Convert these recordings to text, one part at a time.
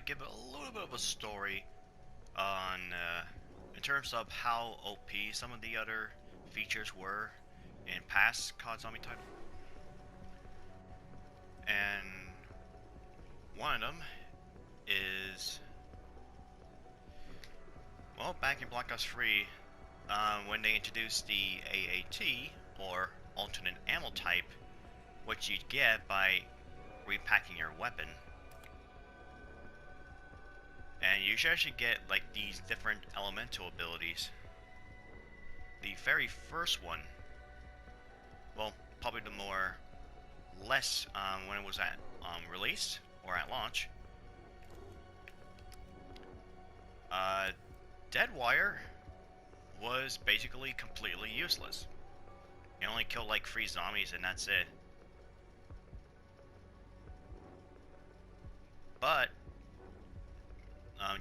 give a little bit of a story on, in terms of how OP some of the other features were in past COD Zombie title. And one of them is, well, back in Black Ops 3, when they introduced the AAT, or alternate ammo type, which you'd get by repacking your weapon. And you should actually get like these different elemental abilities. The very first one, well, probably the more less when it was at release or at launch. Deadwire was basically completely useless. You only kill like 3 zombies and that's it. But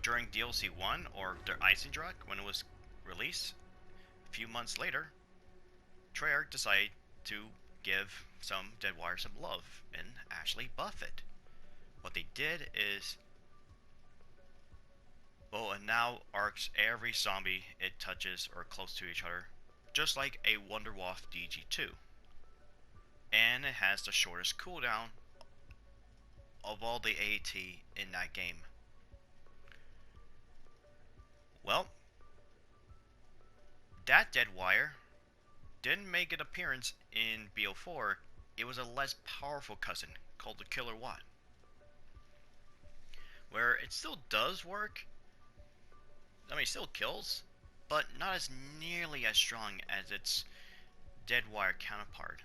during DLC 1 or the Eisendrache, when it was released, a few months later, Treyarch decided to give some Deadwire some love and actually buff it. What they did is, well, it now arcs every zombie it touches or close to each other, just like a Wonderwolf DG2. And it has the shortest cooldown of all the AAT in that game. Well, that Deadwire didn't make an appearance in BO4. It was a less powerful cousin called the Killer Watt, where it still does work. I mean, it still kills, but not as nearly as strong as its Deadwire counterpart.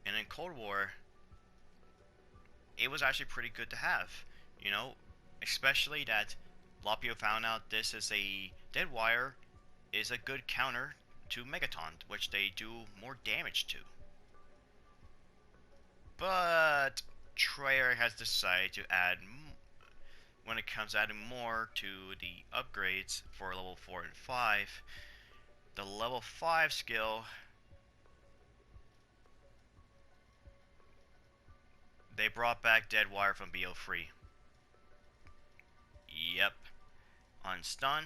And in Cold War, it was actually pretty good to have, you know, especially that a lot of people found out this is a Deadwire is a good counter to Megaton, which they do more damage to. But Treyarch has decided to add, when it comes adding more to the upgrades for level 4 and 5, the level 5 skill, they brought back Deadwire from BO3. Yep. On stun,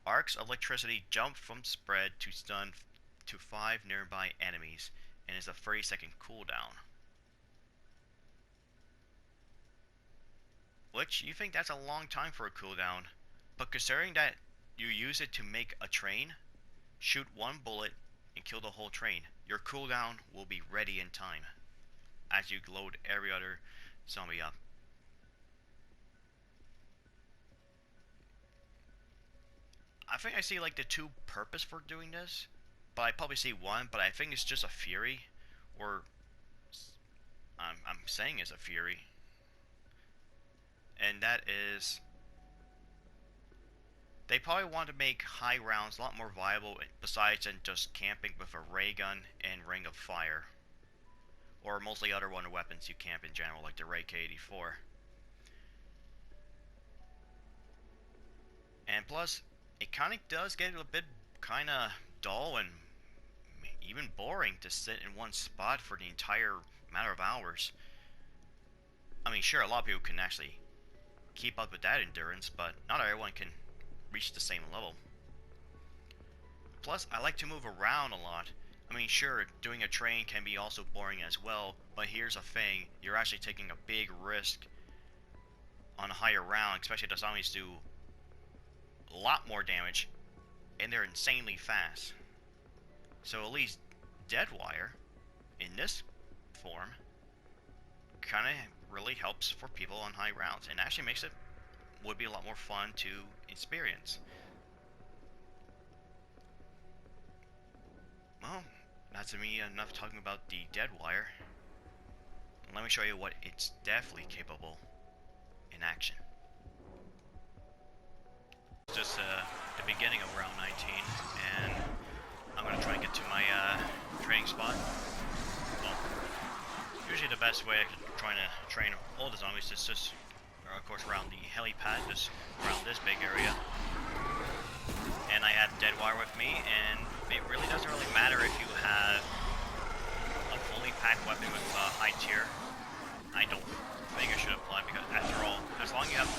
arcs of electricity jump from spread to stun to 5 nearby enemies, and is a 30-second cooldown. Which, you think that's a long time for a cooldown, but considering that you use it to make a train, shoot one bullet and kill the whole train, your cooldown will be ready in time as you load every other zombie up. I think I see like the two purpose for doing this, but I probably see one, but I think it's just a Fury, or I'm saying it's a Fury, and that is, they probably want to make high rounds a lot more viable besides than just camping with a ray gun and ring of fire, or mostly other wonder weapons you camp in general, like the Ray K84. And plus, it kind of does get a bit kind of dull and even boring to sit in one spot for the entire matter of hours. I mean, sure, a lot of people can actually keep up with that endurance, but not everyone can reach the same level. Plus, I like to move around a lot. I mean, sure, doing a train can be also boring as well, but here's a thing, you're actually taking a big risk on a higher round, especially the zombies do a lot more damage, and they're insanely fast. So at least Deadwire, in this form, kind of really helps for people on high rounds, and actually makes it, would be a lot more fun to experience. Well, that's me enough talking about the Deadwire. Let me show you what it's definitely capable in action. Just the beginning of round 19, and I'm going to try and get to my training spot. Well, usually the best way I can try to train all the zombies is just, of course, around the helipad, just around this big area. And I have Deadwire with me, and it really doesn't really matter if you have a fully packed weapon with high tier. I don't think it should apply, because after all, as long as you have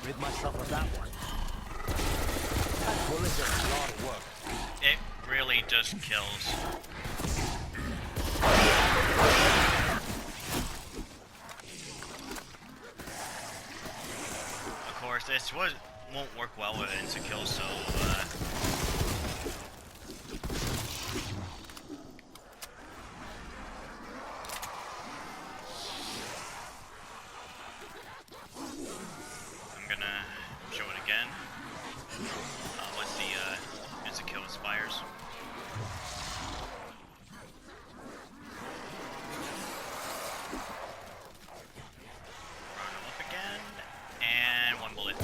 Rid myself of that one. That bullet's a lot of work. It really just kills. Of course, this won't work well with insta-kill, so I'm gonna show it again. Once the insta-kill expires. Run him up again, and one bullet.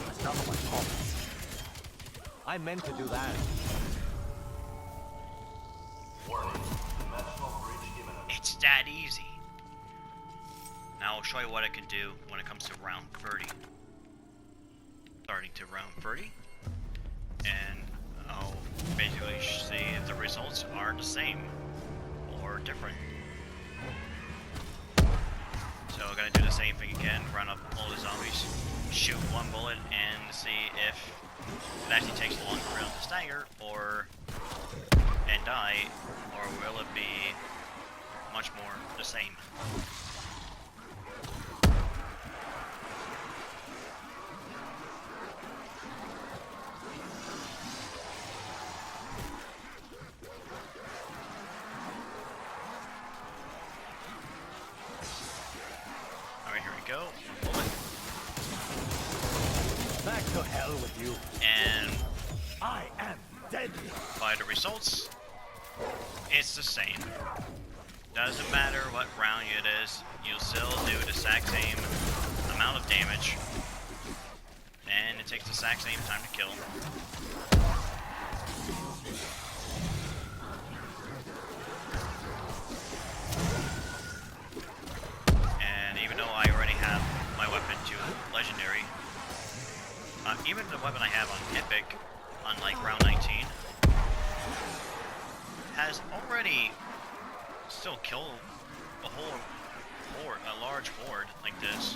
That's not my fault. I meant to do that. It's that easy. Now I'll show you what I can do when it comes to round 30. Starting to round 30. And I'll basically see if the results are the same or different. So I'm gonna do the same thing again, run up all the zombies, shoot one bullet, and see if it actually takes long for them to stagger and die, or will it be much more the same. Alright, here we go. Bullet. Back to hell with you. And I am deadly. by the results, it's the same. Doesn't matter what round it is, you'll still do the exact same amount of damage, and it takes the exact same time to kill. And even though I already have my weapon to legendary, even the weapon I have on epic, on like round 19, has already still killed a whole horde, a large horde like this.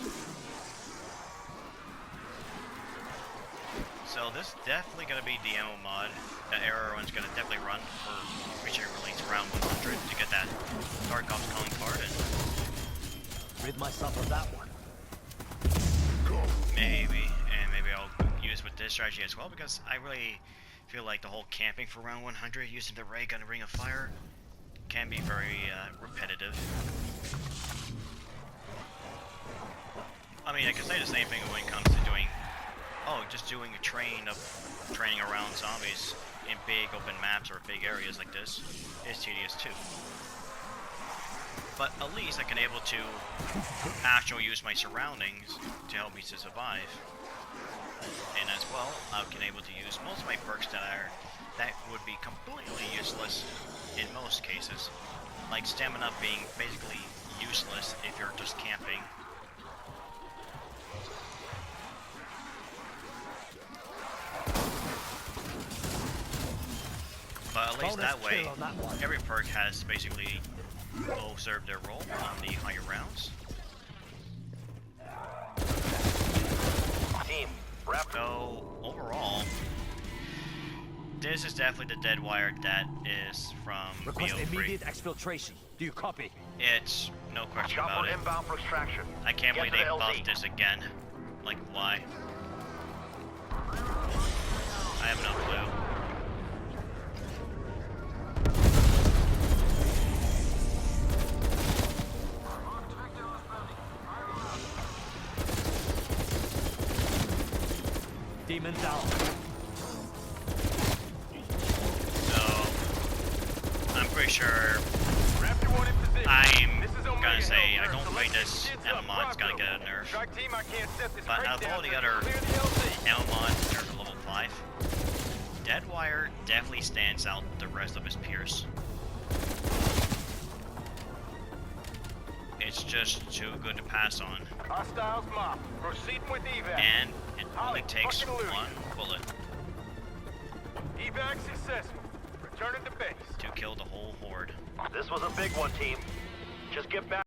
So this is definitely going to be the ammo mod that everyone's going to definitely run for reaching release around 100 to get that Dark Ops calling card. And Rid myself of that one. maybe I'll use with this strategy as well, because I really feel like the whole camping for round 100 using the ray gun and ring of fire can be very repetitive. I mean, I can say the same thing when it comes to doing, just doing a training around zombies in big open maps or big areas like this is tedious too. But at least I can able to actually use my surroundings to help me to survive. And as well, I can able to use most of my perks that would be completely useless in most cases, like stamina being basically useless if you're just camping. But at least that way, every perk has basically will serve their role on the higher rounds. Team, wrap. So overall, this is definitely the dead wire that is from Request BO3. immediate exfiltration. Do you copy? It's no question about Chopper it. inbound for extraction. I can't Get believe to they the LZ. buffed this again. Like, why? I have no clue. Demon down. So, I'm pretty sure Raptor 1 in position. I'm This is gonna Omega say Hill. I don't think Select this shields ammo up. mod's gonna Bravo. get a nerf. Strike team, I can't set this But crate out of all down the till other you clear the LZ. ammo mods here for level 5, Deadwire definitely stands out the rest of his peers. It's just too good to pass on. Hostiles mob. Proceeding with evac. And it only Holly, takes fucking lose. one bullet Evac successful. Returning to base. to kill the whole horde. This was a big one, team. Just get back.